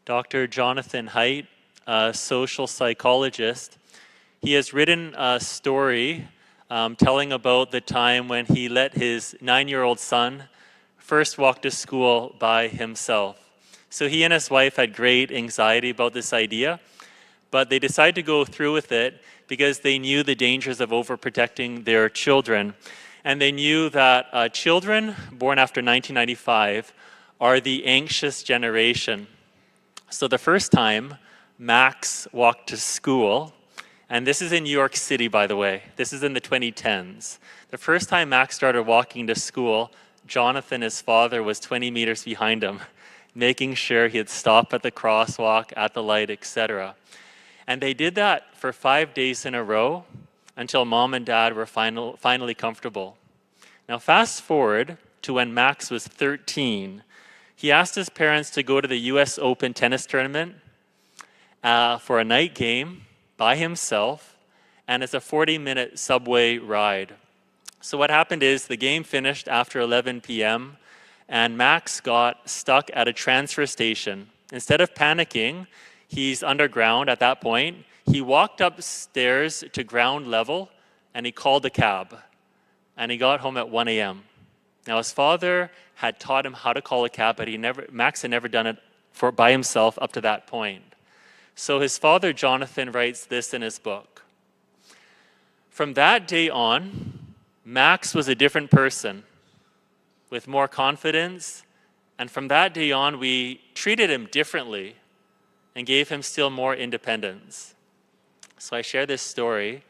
Dr. Jonathan Haidt, a social psychologist, he has written a story telling about the time when he let his 9-year-old son first walk to school by himself. So he and his wife had great anxiety about this idea, but they decided to go through with it because they knew the dangers of overprotecting their children. And they knew that children born after 1995 are the anxious generation. So the first time Max walked to school, and this is in New York City, by the way. This is in the 2010s. The first time Max started walking to school, Jonathan, his father, was 20 meters behind him, making sure he'd stop at the crosswalk, at the light, etc. And they did that for 5 days in a row until mom and dad were finally comfortable. Now fast forward to when Max was 13. He asked his parents to go to the US Open tennis tournament for a night game by himself, and it's a 40-minute subway ride. So what happened is the game finished after 11 p.m. and Max got stuck at a transfer station. Instead of panicking, he's underground at that point. He walked upstairs to ground level and he called a cab. And he got home at 1 a.m. Now his father had taught him how to call a cab, but Max had never done it by himself up to that point. So his father, Jonathan, writes this in his book. From that day on, Max was a different person with more confidence, and from that day on, we treated him differently and gave him still more independence. So I share this story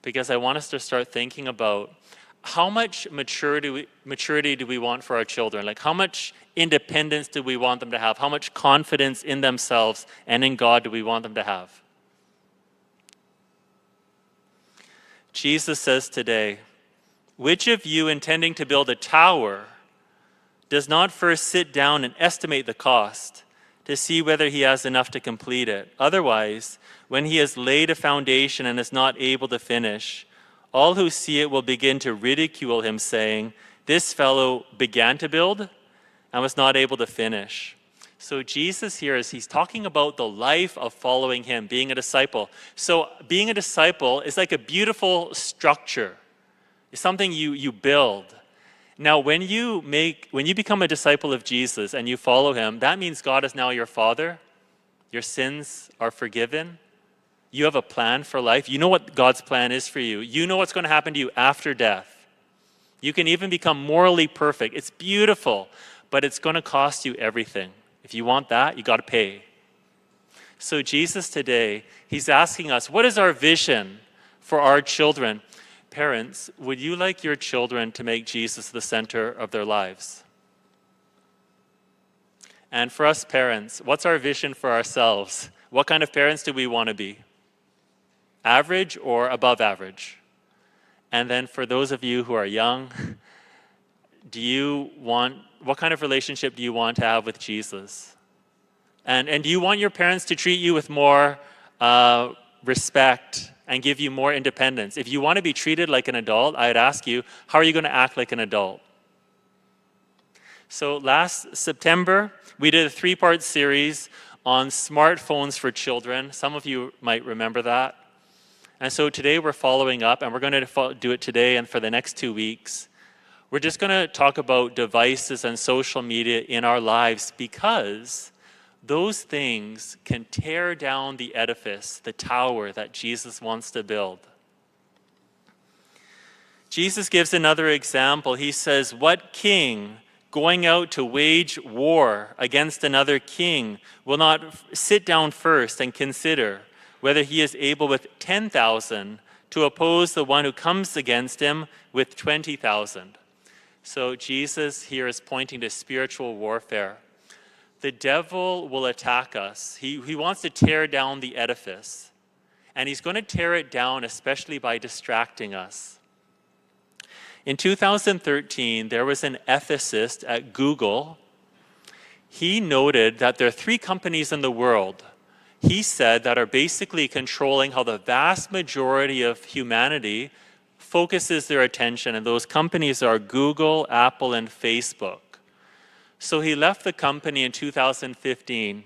because I want us to start thinking about how much maturity do we want for our children? Like, how much independence do we want them to have? How much confidence in themselves and in God do we want them to have? Jesus says today, which of you intending to build a tower does not first sit down and estimate the cost to see whether he has enough to complete it? Otherwise, when he has laid a foundation and is not able to finish, all who see it will begin to ridicule him, saying, this fellow began to build and was not able to finish. So Jesus here he's talking about the life of following him, being a disciple. So being a disciple is like a beautiful structure. It's something you build. Now, when you become a disciple of Jesus and you follow him, that means God is now your Father. Your sins are forgiven. You have a plan for life. You know what God's plan is for you. You know what's going to happen to you after death. You can even become morally perfect. It's beautiful, but it's going to cost you everything. If you want that, you got to pay. So Jesus today, he's asking us, what is our vision for our children? Parents, would you like your children to make Jesus the center of their lives? And for us parents, what's our vision for ourselves? What kind of parents do we want to be? Average or above average? And then for those of you who are young, what kind of relationship do you want to have with Jesus? And do you want your parents to treat you with more respect and give you more independence? If you want to be treated like an adult, I'd ask you, how are you going to act like an adult? So last September, we did a 3-part series on smartphones for children. Some of you might remember that. And so today we're following up, and we're going to do it today and for the next 2 weeks. We're just going to talk about devices and social media in our lives because those things can tear down the edifice, the tower that Jesus wants to build. Jesus gives another example. He says, what king going out to wage war against another king will not sit down first and consider whether he is able with 10,000 to oppose the one who comes against him with 20,000. So Jesus here is pointing to spiritual warfare. The devil will attack us. He wants to tear down the edifice. And he's going to tear it down especially by distracting us. In 2013, there was an ethicist at Google. He noted that there are 3 companies in the world, he said, that are basically controlling how the vast majority of humanity focuses their attention, and those companies are Google, Apple, and Facebook. So he left the company in 2015,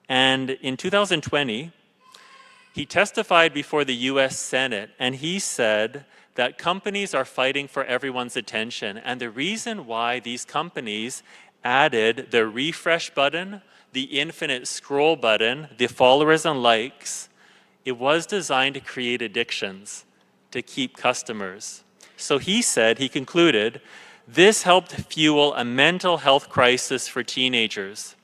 And in 2020, he testified before the US Senate, and he said that companies are fighting for everyone's attention. And the reason why these companies added the refresh button, the infinite scroll button, the followers and likes, it was designed to create addictions, to keep customers. So he said, he concluded, this helped fuel a mental health crisis for teenagers.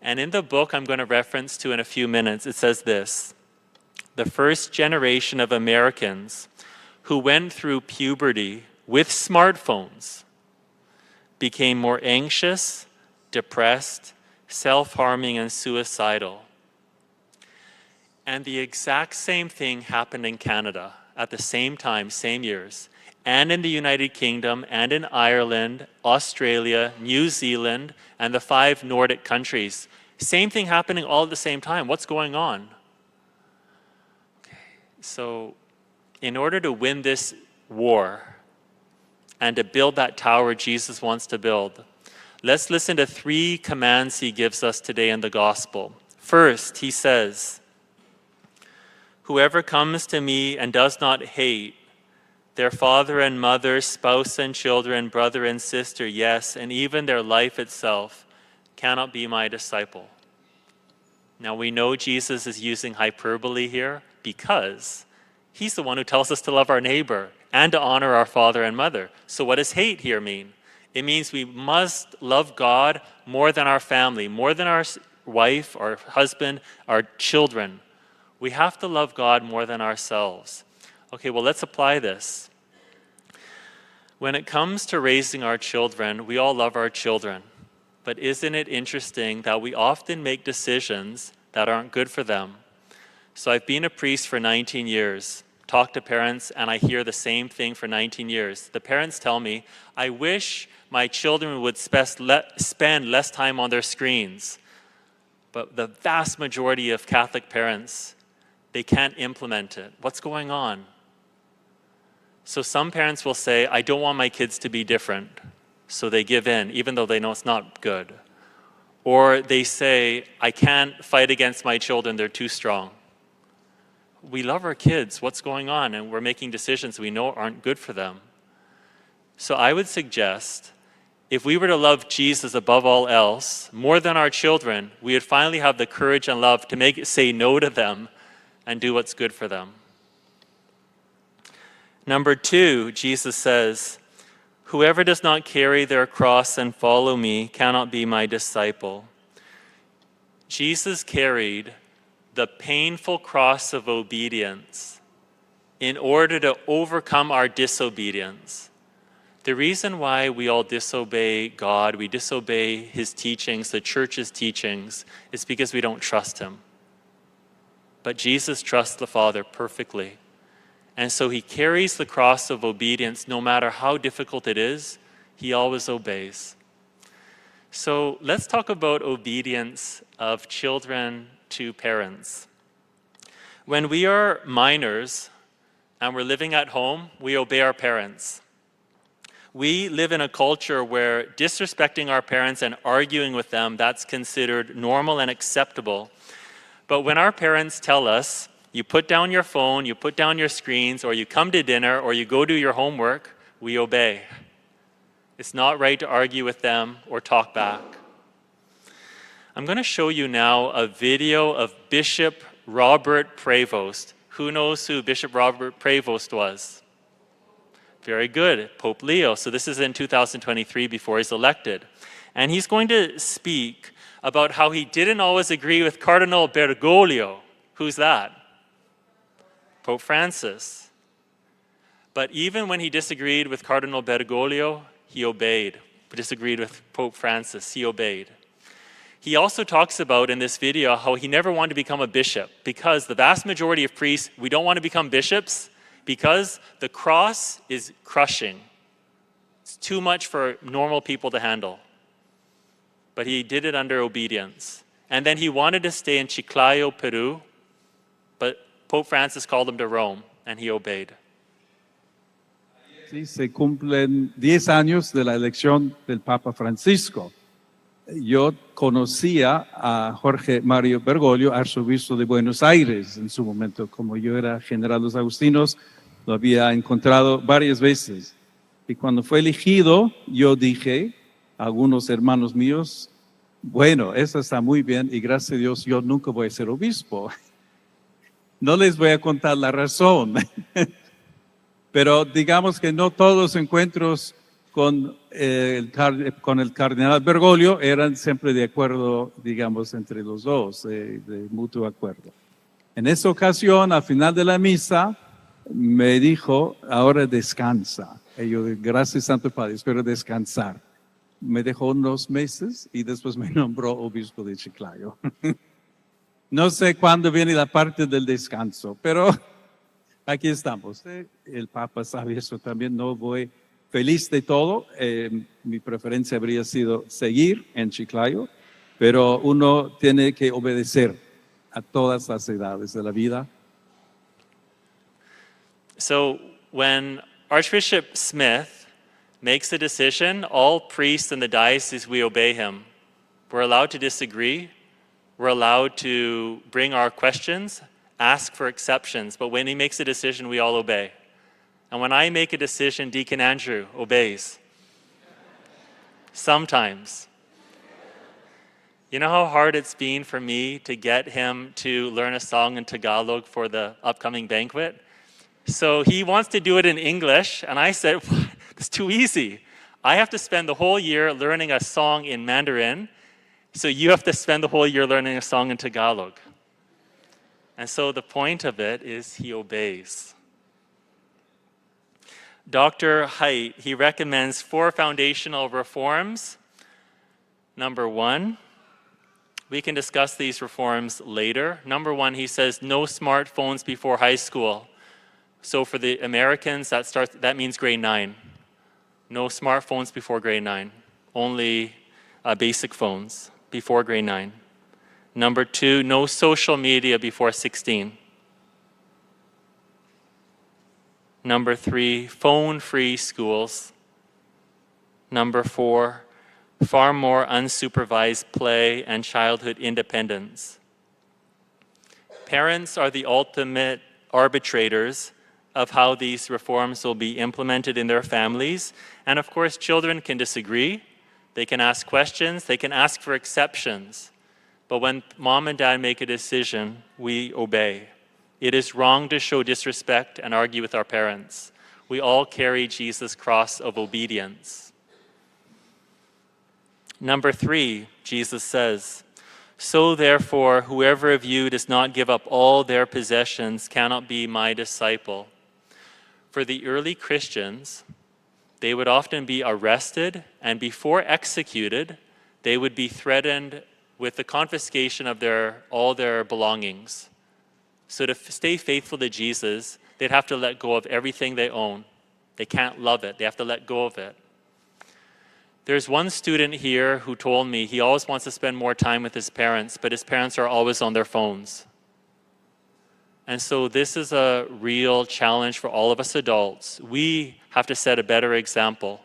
And in the book I'm going to reference to in a few minutes, it says this: the first generation of Americans who went through puberty with smartphones became more anxious, depressed, self-harming, and suicidal. And the exact same thing happened in Canada at the same time, same years, and in the United Kingdom, and in Ireland, Australia, New Zealand, and the 5 Nordic countries. Same thing happening all at the same time. What's going on? So, in order to win this war and to build that tower Jesus wants to build, let's listen to 3 commands he gives us today in the gospel. First, he says, whoever comes to me and does not hate their father and mother, spouse and children, brother and sister, yes, and even their life itself, cannot be my disciple. Now we know Jesus is using hyperbole here because he's the one who tells us to love our neighbor and to honor our father and mother. So what does hate here mean? It means we must love God more than our family, more than our wife, our husband, our children. We have to love God more than ourselves. Okay, well, let's apply this. When it comes to raising our children, we all love our children. But isn't it interesting that we often make decisions that aren't good for them? So I've been a priest for 19 years, talk to parents, and I hear the same thing for 19 years. The parents tell me, I wish my children would spend less time on their screens. But the vast majority of Catholic parents, they can't implement it. What's going on? So some parents will say, I don't want my kids to be different. So they give in, even though they know it's not good. Or they say, I can't fight against my children, they're too strong. We love our kids, what's going on? And we're making decisions we know aren't good for them. So I would suggest, if we were to love Jesus above all else, more than our children, we would finally have the courage and love to say no to them and do what's good for them. Number 2, Jesus says, whoever does not carry their cross and follow me cannot be my disciple. Jesus carried the painful cross of obedience in order to overcome our disobedience. The reason why we all disobey God, we disobey his teachings, the church's teachings, is because we don't trust him. But Jesus trusts the Father perfectly. And so he carries the cross of obedience no matter how difficult it is, he always obeys. So let's talk about obedience of children to parents. When we are minors and we're living at home, we obey our parents. We live in a culture where disrespecting our parents and arguing with them, that's considered normal and acceptable. But when our parents tell us, you put down your phone, you put down your screens, or you come to dinner, or you go do your homework, we obey. It's not right to argue with them or talk back. I'm going to show you now a video of Bishop Robert Prevost. Who knows who Bishop Robert Prevost was? Very good, Pope Leo. So this is in 2023 before he's elected. And he's going to speak about how he didn't always agree with Cardinal Bergoglio. Who's that? Pope Francis. But even when he disagreed with Cardinal Bergoglio, he obeyed. Disagreed with Pope Francis, he obeyed. He also talks about in this video how he never wanted to become a bishop because the vast majority of priests, we don't want to become bishops because the cross is crushing. It's too much for normal people to handle. But he did it under obedience. And then he wanted to stay in Chiclayo, Peru, but Pope Francis called him to Rome, and he obeyed. Sí, se cumplen 10 años de la elección del Papa Francisco. yo conocía a Jorge Mario Bergoglio, arzobispo de Buenos Aires en su momento. Como yo era general de los agustinos, lo había encontrado varias veces. Y cuando fue elegido, yo dije a algunos hermanos míos, bueno, eso está muy bien y gracias a Dios yo nunca voy a ser obispo. No les voy a contar la razón, pero digamos que no todos los encuentros con el cardenal Bergoglio eran siempre de acuerdo, digamos, entre los dos, de mutuo acuerdo. En esa ocasión, al final de la misa, me dijo, ahora descansa. Y yo, gracias Santo Padre, espero descansar. Me dejó unos meses y después me nombró obispo de Chiclayo. No sé cuándo viene la parte del descanso, pero aquí estamos. El Papa sabe eso también, no voy feliz de todo. Mi preferencia habría sido seguir en Chiclayo, pero uno tiene que obedecer a todas las edades de la vida. So when Archbishop Smith makes a decision, all priests in the diocese, we obey him. We're allowed to disagree. We're allowed to bring our questions, ask for exceptions, but when he makes a decision, we all obey. And when I make a decision, Deacon Andrew obeys. Sometimes. You know how hard it's been for me to get him to learn a song in Tagalog for the upcoming banquet? So he wants to do it in English, and I said, it's too easy. I have to spend the whole year learning a song in Mandarin, so you have to spend the whole year learning a song in Tagalog. And so the point of it is he obeys. Dr. Haidt, he recommends 4 foundational reforms. Number 1, we can discuss these reforms later. Number 1, he says no smartphones before high school. So for the Americans, that means grade 9. No smartphones before grade 9. Only basic phones before grade 9. Number 2, no social media before 16. Number 3, phone-free schools. Number 4, far more unsupervised play and childhood independence. Parents are the ultimate arbitrators of how these reforms will be implemented in their families. And of course, children can disagree. They can ask questions. They can ask for exceptions. But when mom and dad make a decision, we obey. It is wrong to show disrespect and argue with our parents. We all carry Jesus' cross of obedience. Number 3, Jesus says, so therefore, whoever of you does not give up all their possessions cannot be my disciple. For the early Christians, they would often be arrested, and before executed, they would be threatened with the confiscation of all their belongings. So to stay faithful to Jesus, they'd have to let go of everything they own. They can't love it. They have to let go of it. There's one student here who told me he always wants to spend more time with his parents, but his parents are always on their phones. And so this is a real challenge for all of us adults. We have to set a better example,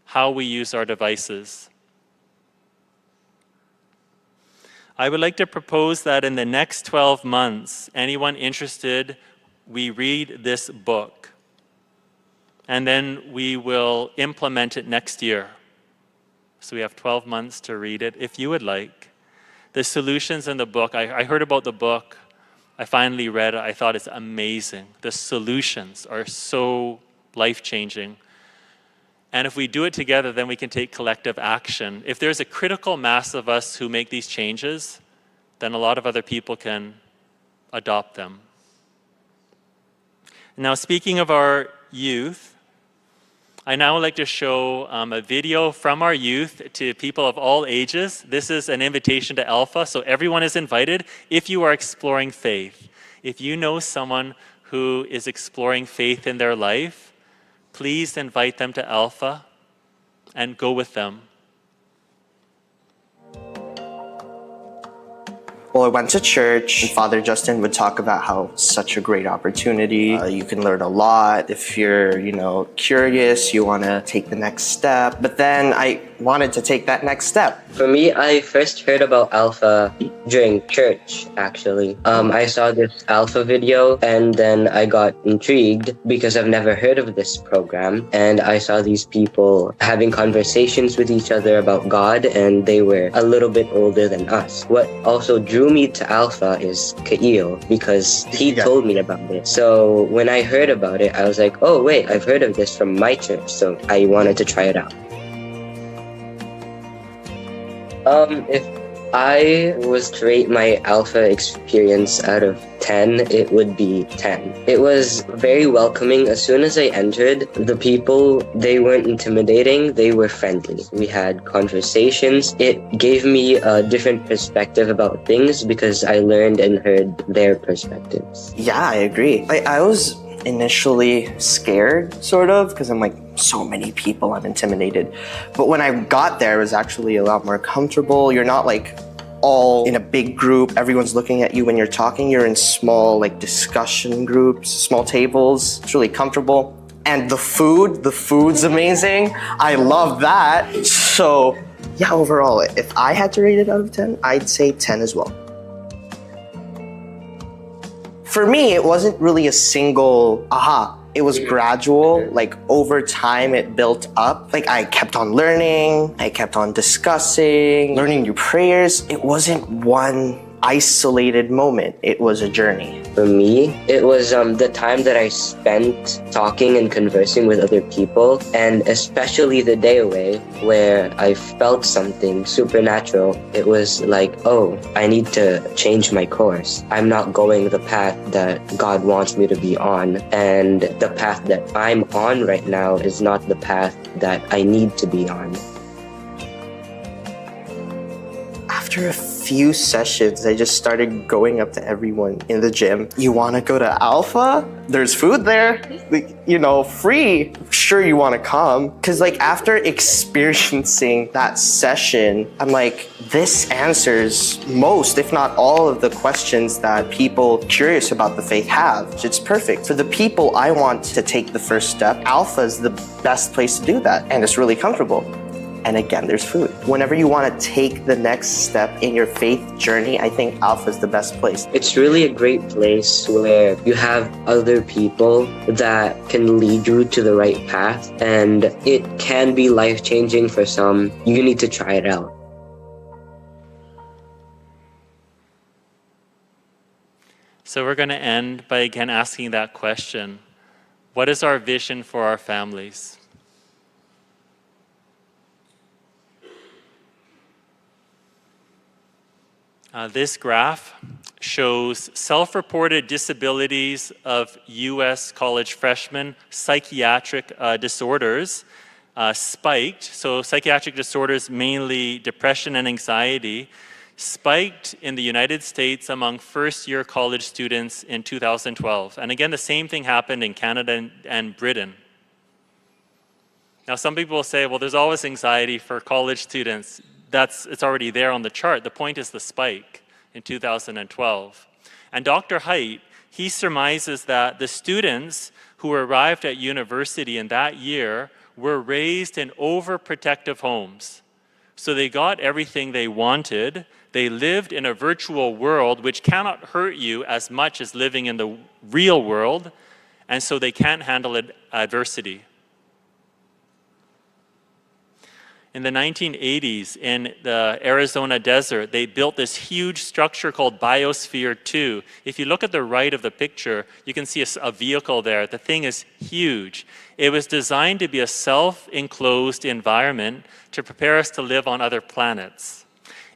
how we use our devices. I would like to propose that in the next 12 months, anyone interested, we read this book. And then we will implement it next year. So we have 12 months to read it, if you would like. The solutions in the book, I heard about the book. I finally read it. I thought it's amazing. The solutions are so life-changing. And if we do it together, then we can take collective action. If there's a critical mass of us who make these changes, then a lot of other people can adopt them. Now, speaking of our youth, I now would like to show a video from our youth to people of all ages. This is an invitation to Alpha, so everyone is invited if you are exploring faith. If you know someone who is exploring faith in their life, please invite them to Alpha and go with them. Well, I went to church, and Father Justin would talk about how it's such a great opportunity. You can learn a lot. If you're, curious, you want to take the next step. But then I wanted to take that next step. For me, I first heard about Alpha during church, actually. I saw this Alpha video, and then I got intrigued because I've never heard of this program. And I saw these people having conversations with each other about God, and they were a little bit older than us. What also drew me to Alpha is Kaio, because he told me about it. So when I heard about it, I was like, oh wait, I've heard of this from my church, so I wanted to try it out. If I was to rate my Alpha experience out of 10, it would be 10. It was very welcoming. As soon as I entered, the people, they weren't intimidating, they were friendly. We had conversations. It gave me a different perspective about things because I learned and heard their perspectives. Yeah, I agree. I was initially scared, sort of, because I'm like, so many people, I'm intimidated. But when I got there, it was actually a lot more comfortable. You're not like all in a big group. Everyone's looking at you when you're talking. You're in small discussion groups, small tables. It's really comfortable. And the food's amazing. I love that. So yeah, overall, if I had to rate it out of 10, I'd say 10 as well. For me, it wasn't really a single aha. It was gradual, over time it built up. I kept on learning, I kept on discussing, learning new prayers. It wasn't one isolated moment, it was a journey. For me, it was the time that I spent talking and conversing with other people, and especially the day away where I felt something supernatural. It was like, oh, I need to change my course. I'm not going the path that God wants me to be on, and the path that I'm on right now is not the path that I need to be on. After a few sessions, I just started going up to everyone in the gym. You want to go to Alpha? There's food there, free. Sure, you want to come. Because after experiencing that session, I'm like, this answers most, if not all, of the questions that people curious about the faith have. It's perfect. For the people I want to take the first step, Alpha is the best place to do that. And it's really comfortable. And again, there's food. Whenever you want to take the next step in your faith journey, I think Alpha is the best place. It's really a great place where you have other people that can lead you to the right path, and it can be life-changing for some. You need to try it out. So we're going to end by again asking that question. What is our vision for our families? This graph shows self-reported disabilities of U.S. college freshmen, psychiatric disorders spiked. So psychiatric disorders, mainly depression and anxiety, spiked in the United States among first-year college students in 2012. And again, the same thing happened in Canada and Britain. Now, some people will say, well, there's always anxiety for college students. It's already there on the chart. The point is the spike in 2012. And Dr. Haidt, he surmises that the students who arrived at university in that year were raised in overprotective homes. So they got everything they wanted. They lived in a virtual world which cannot hurt you as much as living in the real world, and so they can't handle adversity. In the 1980s, in the Arizona desert, they built this huge structure called Biosphere 2. If you look at the right of the picture, you can see a vehicle there. The thing is huge. It was designed to be a self-enclosed environment to prepare us to live on other planets.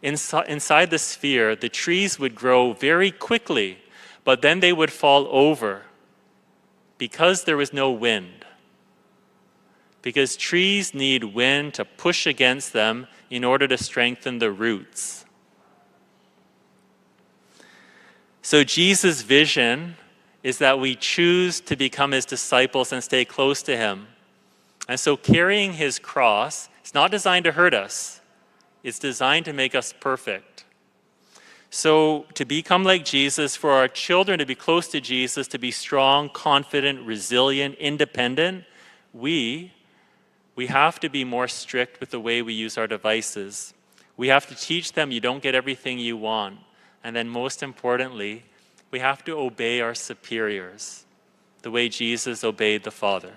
Inside the sphere, the trees would grow very quickly, but then they would fall over because there was no wind. Because trees need wind to push against them in order to strengthen the roots. So Jesus' vision is that we choose to become his disciples and stay close to him. And so carrying his cross is not designed to hurt us. It's designed to make us perfect. So to become like Jesus, for our children to be close to Jesus, to be strong, confident, resilient, independent, we have to be more strict with the way we use our devices. We have to teach them you don't get everything you want. And then most importantly, we have to obey our superiors the way Jesus obeyed the Father.